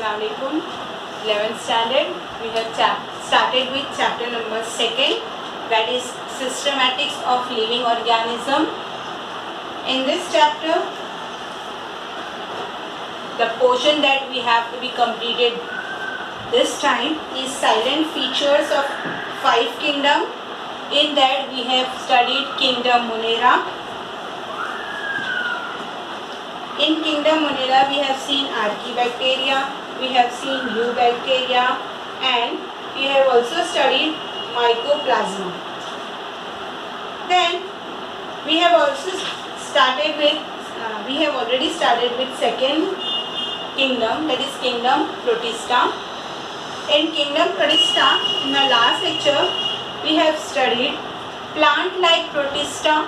Assalamualaikum. 11th standard. We have started with chapter number 2, that is systematics of living organism. In this chapter, the portion that we have to be completed this time is silent features of 5 kingdom. In that we have studied kingdom Monera. In kingdom Monera we have seen Archaebacteria, we have seen Eubacteria, and we have also studied Mycoplasma. Then we have also started with, we have already started with second kingdom, that is kingdom Protista. In kingdom Protista, in the last lecture, we have studied plant-like Protista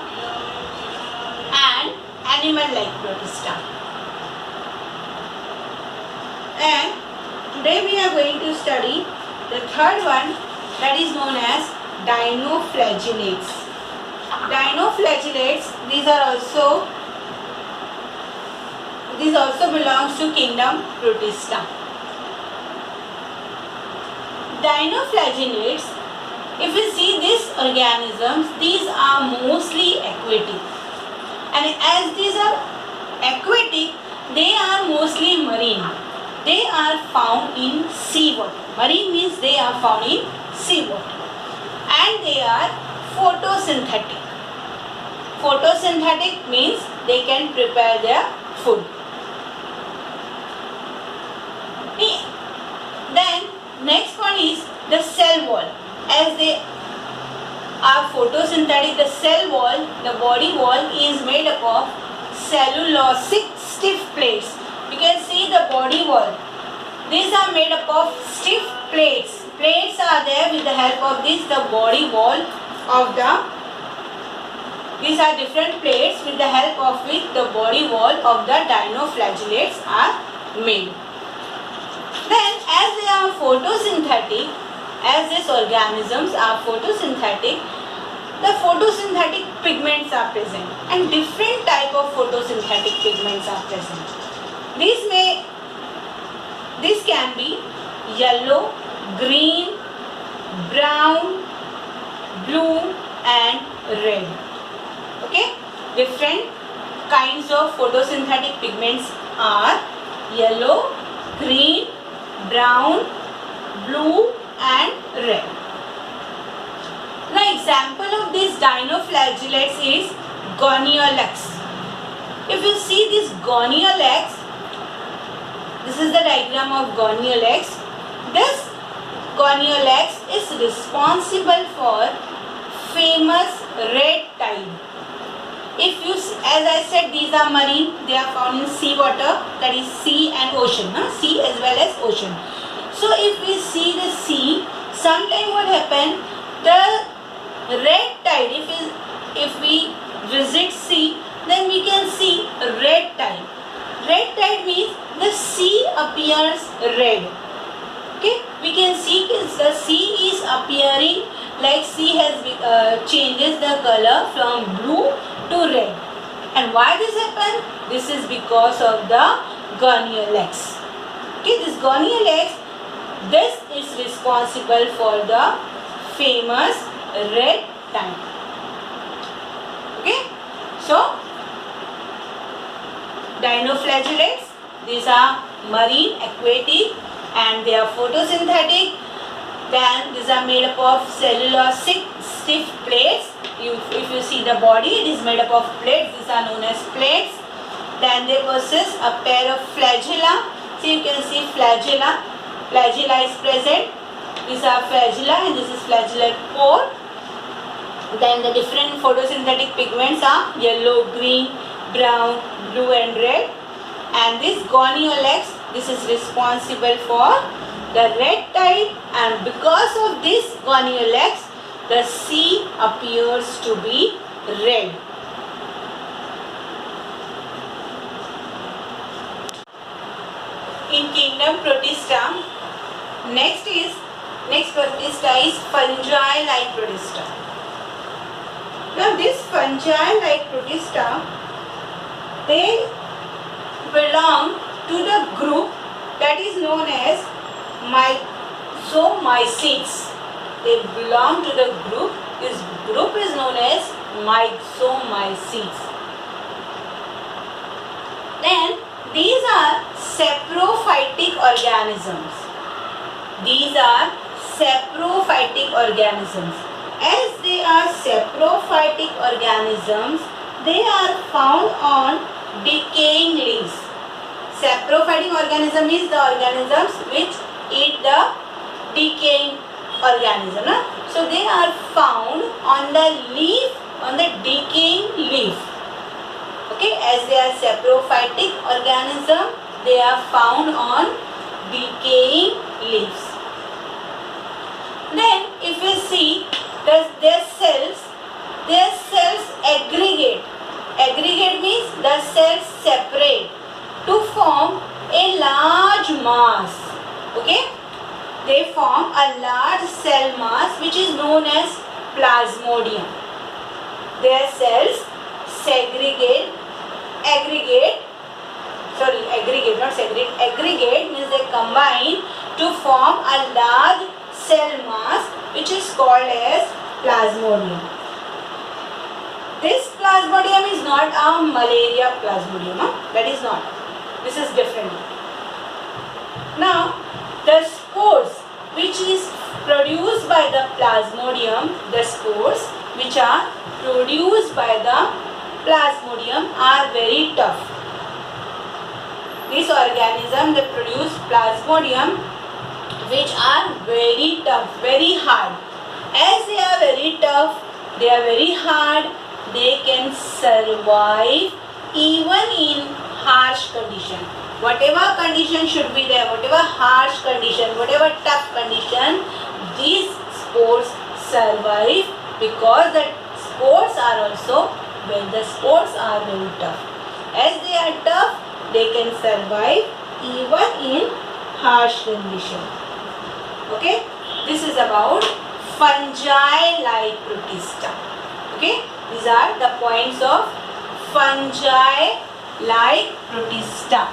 and animal-like Protista. And today we are going to study the third one, that is known as Dinoflagellates. Dinoflagellates, these also belongs to kingdom Protista. Dinoflagellates, if you see these organisms, these are mostly aquatic, and as these are aquatic, they are mostly marine. They are found in seawater. Marine means they are found in seawater, and they are photosynthetic. Photosynthetic means they can prepare their food. Then next one is the cell wall. As they are photosynthetic, the cell wall, the body wall is made up of cellulosic stiff plates. You can see the body wall. These are made up of stiff plates. Plates are there. With the help of this, the body wall of these are different plates with the help of which the body wall of the dinoflagellates are made. Then as they are photosynthetic, as these organisms are photosynthetic, the photosynthetic pigments are present, and different type of photosynthetic pigments are present. This can be yellow, green, brown, blue and red. Okay, different kinds of photosynthetic pigments are yellow, green, brown, blue and red. The example of these dinoflagellates is Goniolax. If you see this Goniolax, this is the diagram of Goniolax. This Goniolax is responsible for famous red tide. If you, as I said, these are marine, they are found in seawater, that is sea and ocean, sea as well as ocean. So if we see the sea, sometime what happen, the red tide, if we visit sea, then we can see red tide. Red tide means the sea appears red. Okay, we can see the sea is appearing like sea has changes the color from blue to red. And why this happen? This is because of the Goniolax. Okay, this Goniolax, this is responsible for the famous red tide. Okay, so dinoflagellates, these are marine, aquatic, and they are photosynthetic. Then these are made up of cellulosic stiff plates. If you see the body, it is made up of plates. These are known as plates. Then they possess a pair of flagella. So you can see flagella. Flagella is present. These are flagella and this is flagellate core. Then the different photosynthetic pigments are yellow, green, brown, blue and red. And this Goniolax, this is responsible for the red tide, and because of this Goniolax, the sea appears to be red. In kingdom Protista, next Protista is fungi-like Protista. Now this fungi-like Protista, they belong to the group that is known as myxomycetes. They belong to the group. This group is known as myxomycetes. Then these are saprophytic organisms. These are saprophytic organisms. As they are saprophytic organisms, they are found on decaying leaves. Saprophytic organism is the organisms which eat the decaying organism. So they are found on the leaf, on the decaying leaf. Okay, as they are saprophytic organism, they are found on decaying leaves. Then if you see their cells aggregate. Aggregate means the cells separate to form a large mass. Okay, they form a large cell mass which is known as plasmodium. Their cells aggregate means they combine to form a large cell mass which is called as plasmodium. This plasmodium is not a malaria plasmodium. That is not. This is different. Now, the spores which is produced by the plasmodium, the spores which are produced by the plasmodium are very tough. These organisms, they produce plasmodium which are very tough, very hard. As they are very tough, they are very hard, they can survive even in harsh condition. Whatever condition should be there, whatever harsh condition, whatever tough condition, these spores survive because the spores are also, when the spores are very tough. As they are tough, they can survive even in harsh condition. Okay, this is about fungi like protista. Okay, these are the points of fungi like protista.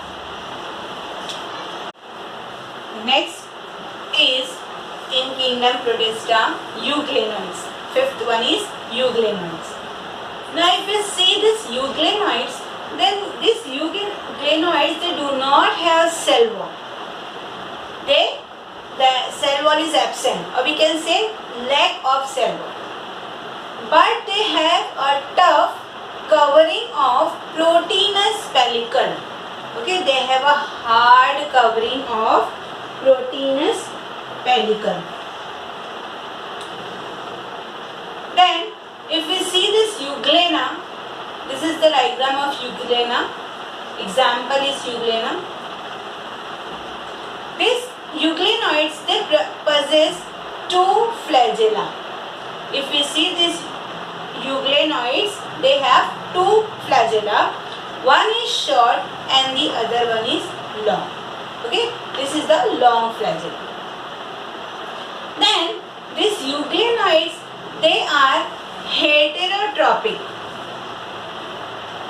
Next is in kingdom protista euglenoids. Fifth one is euglenoids. Now if you see this euglenoids, then these euglenoids, they do not have cell wall. The cell wall is absent, or we can say lack of cell wall. But they have a tough covering of proteinous pellicle. Okay, they have a hard covering of proteinous pellicle. Then, if we see this euglena, this is the diagram of euglena. Example is euglena. These euglenoids, they possess two flagella. If we see these euglenoids, they have two flagella. One is short and the other one is long. Okay, this is the long flagella. Then these euglenoids, they are heterotrophic.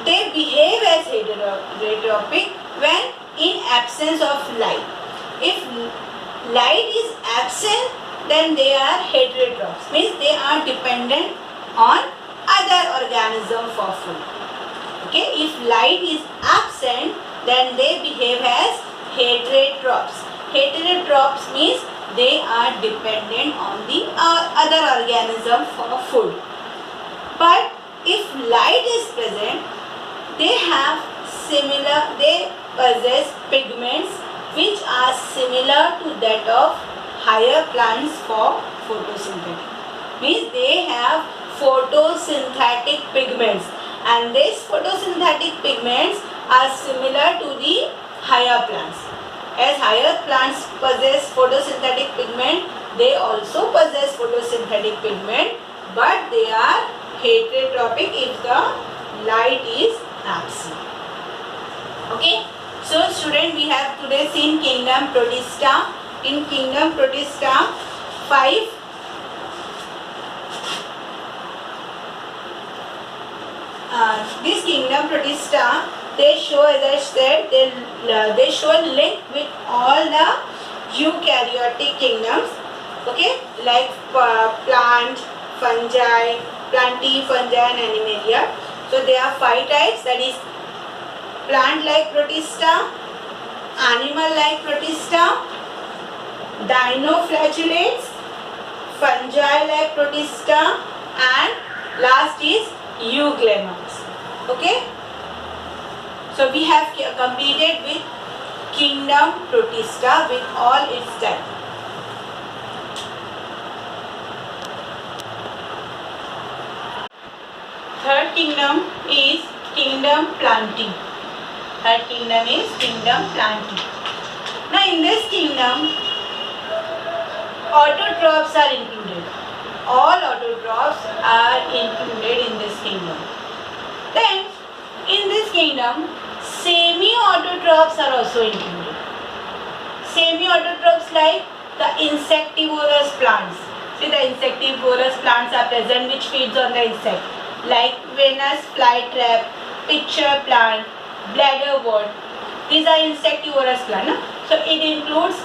They behave as heterotrophic when in absence of light. If light is absent, then they are heterotrophs, means they are dependent on other organism for food. Okay, if light is absent, then they behave as heterotrophs. Heterotrophs means they are dependent on the other organism for food. But if light is present, they possess pigments which are similar to that of higher plants for photosynthetic. Means they have photosynthetic pigments, and these photosynthetic pigments are similar to the higher plants. As higher plants possess photosynthetic pigment, they also possess photosynthetic pigment, but they are heterotrophic if the light is absent. Okay, so student, we have today seen kingdom protista. In kingdom protista 5, this kingdom protista they show, as I said, they show link with all the eukaryotic kingdoms. Okay, like plant, fungi, plantae, fungi and animalia. So there are 5 types, that is plant like protista, animal like protista, dinoflagellates, fungi like protista, and last is euglemmas. Okay, so we have completed with kingdom protista with all its types. Third kingdom is kingdom plantae. Third kingdom is kingdom plantae. Now in this kingdom, autotrophs are included. All autotrophs are included in this kingdom. Then in this kingdom, semi-autotrophs are also included. Semi-autotrophs like the insectivorous plants. See, the insectivorous plants are present which feeds on the insect, like Venus flytrap, pitcher plant, bladderwort. These are insectivorous plants. So it includes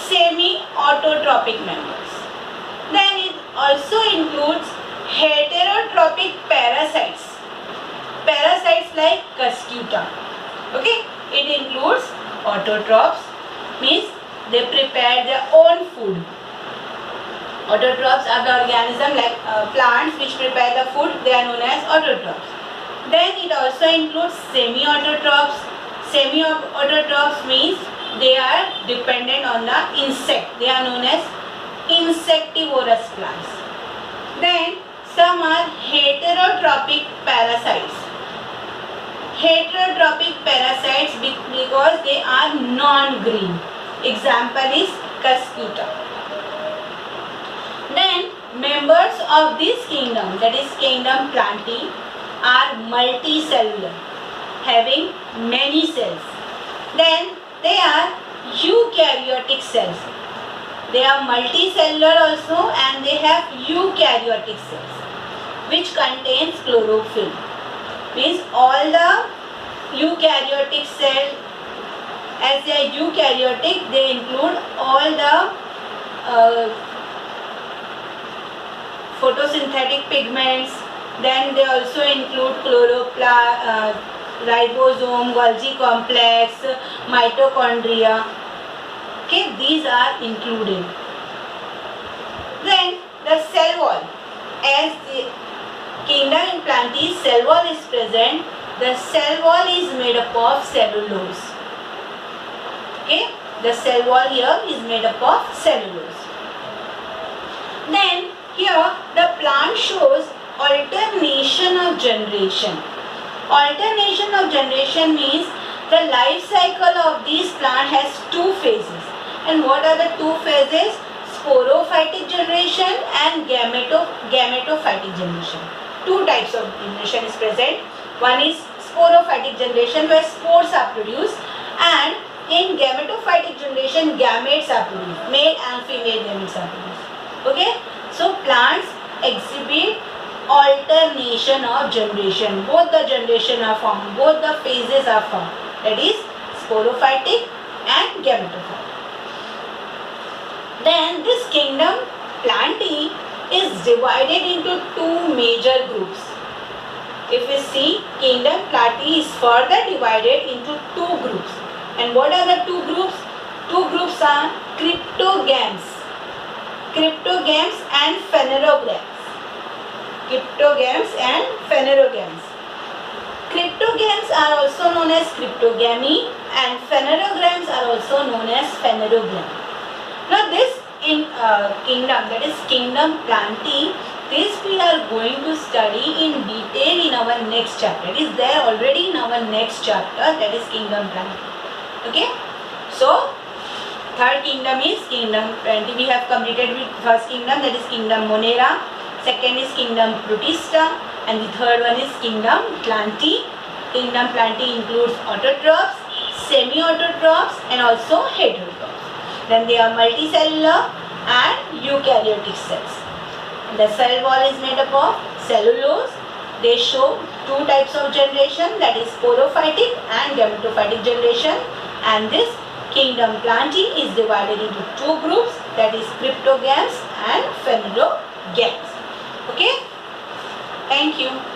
semi-autotrophic members. Then it also includes heterotrophic parasites. Parasites like Cuscuta. Okay, it includes autotrophs, means they prepare their own food. Autotrophs are the organisms like plants which prepare the food, they are known as autotrophs. Then it also includes semi-autotrophs. Semi-autotrophs means they are dependent on the insect, they are known as insectivorous plants. Then some are heterotrophic parasites. Heterotrophic parasites because they are non-green. Example is Cuscuta. Then members of this kingdom, that is kingdom plantae, are multicellular, having many cells. Then they are eukaryotic cells. They are multicellular also, and they have eukaryotic cells which contains chlorophyll. Means all the eukaryotic cells, as they are eukaryotic, they include all the photosynthetic pigments. Then they also include chloroplast, ribosome, Golgi complex, mitochondria. Okay, these are included. Then the cell wall, as the kingdom in plantae cell wall is present, the cell wall is made up of cellulose. Okay, the cell wall here is made up of cellulose. Then here the plant shows alternation of generation. Alternation of generation means the life cycle of this plant has 2 phases. And what are the 2 phases? Sporophytic generation and gametophytic generation. 2 types of generation is present. One is sporophytic generation where spores are produced, and in gametophytic generation gametes are produced. Male and female gametes are produced. Okay, so plants exhibit alternation of generation. Both the generation are formed, both the phases are formed. That is sporophytic and gametophytic. Then this kingdom plantae is divided into 2 major groups. If we see, kingdom plantae is further divided into 2 groups. And what are the 2 groups? 2 groups are cryptogams. Cryptogams and phanerogams. Cryptogams and phanerogams. Cryptogams are also known as cryptogamy, and phanerograms are also known as phanerogram. Now this in kingdom, that is kingdom plantae, this we are going to study in detail in our next chapter. It is there already in our next chapter, that is kingdom plantae. Okay, so third kingdom is kingdom plantae. We have completed with first kingdom, that is kingdom monera. Second is kingdom protista, and the third one is kingdom plantae. Kingdom plantae includes autotrophs, semi-autotrophs, and also heterotrophs. Then they are multicellular and eukaryotic cells. The cell wall is made up of cellulose. They show 2 two types of generation, that is sporophytic and gametophytic generation, and this kingdom Plantae is divided into two groups, that is cryptogams and phenologams. Okay, thank you.